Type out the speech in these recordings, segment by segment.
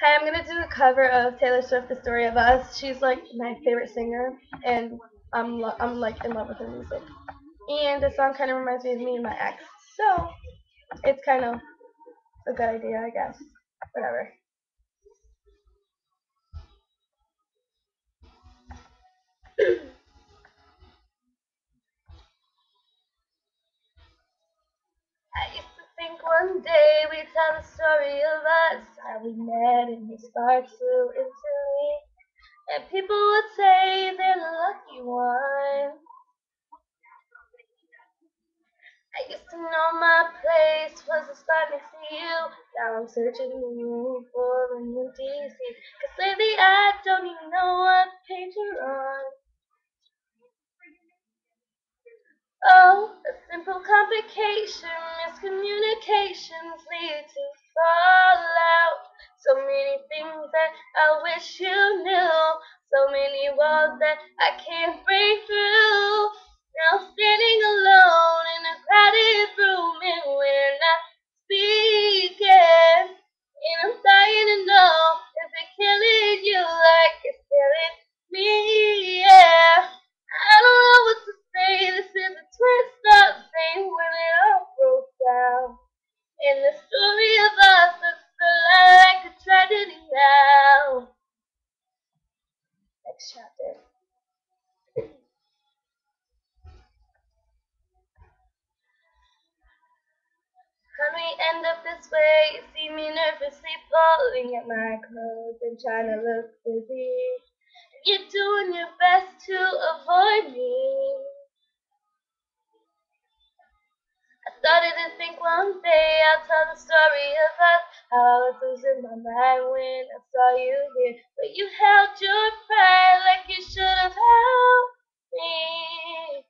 Hi, I'm gonna do a cover of Taylor Swift, "The Story of Us." She's like my favorite singer, and I'm like in love with her music. And the song kind of reminds me of me and my ex, so it's kind of a good idea, I guess. Whatever. I used to think one day we'd tell the story of us, how we met and we sparked flew into me, and people would say they're the lucky one. I used to know my place was a spot next to you. Now I'm searching for a new DC. Cause lately I don't even know what page you're on. Oh, a simple complication, miscommunications lead to fallout. So many things that I wish you knew. So many walls that I can't break through. Now standing alone in a crowded room and we're not speaking. And I'm dying to know if it's killing you like it's killing me. Yeah. I don't know what to say. This is a twist up thing when it all broke down. And the story of us looks a lot like a tragedy now. Next chapter. How do we end up this way? You see me nervously pulling at my clothes and trying to look busy. You're doing your best to avoid me. I started to think one day I'll tell the story of us, how I was losing my mind when I saw you here. But you held your pride like you should have helped me.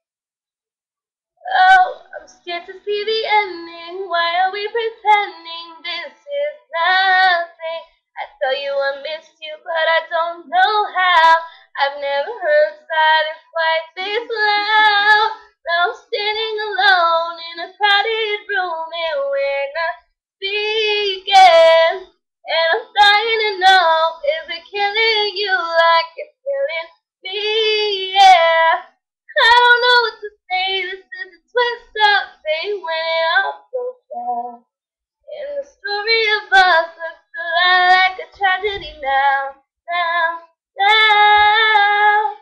Oh, I'm scared to see the ending. Why are we pretending this is nothing? I tell you I missed you, but I don't know how. I've never heard silence quite this loud. Now I'm standing alone in a crowded room and we're not speaking. And I'm dying to know, is it killing you like it's killing me? Yeah. I don't know what to say. This is a twist up thing when it all broke down. And the story of us looks a lot like a tragedy now, now, now.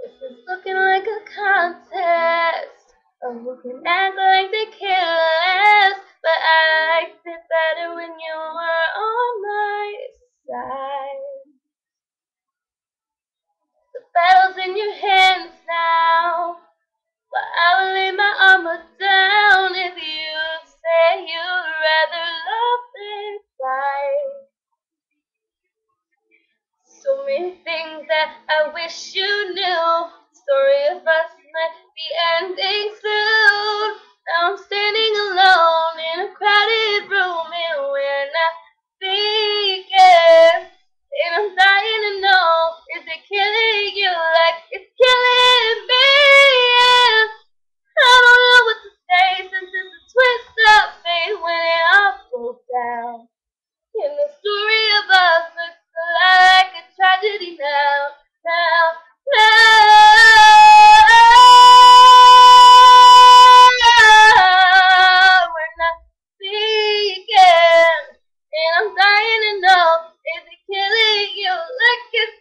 This is looking like a contest of who can act like they care less. But I liked it better when you were on my side. The battle's in your hands now. But I will lay my armor down if you say you'd rather love than fight. So many things that I wish you knew. Story of us might be ending soon. Now I'm standing alone in a crowded room and we're not speaking. And I'm dying to know, is it killing you like it's killing me? I don't know what to say since it's a twist up fate when it all broke down. And the story of us looks a lot like a tragedy now, now, now. We're not speaking, and I'm dying to know, is it killing you like it's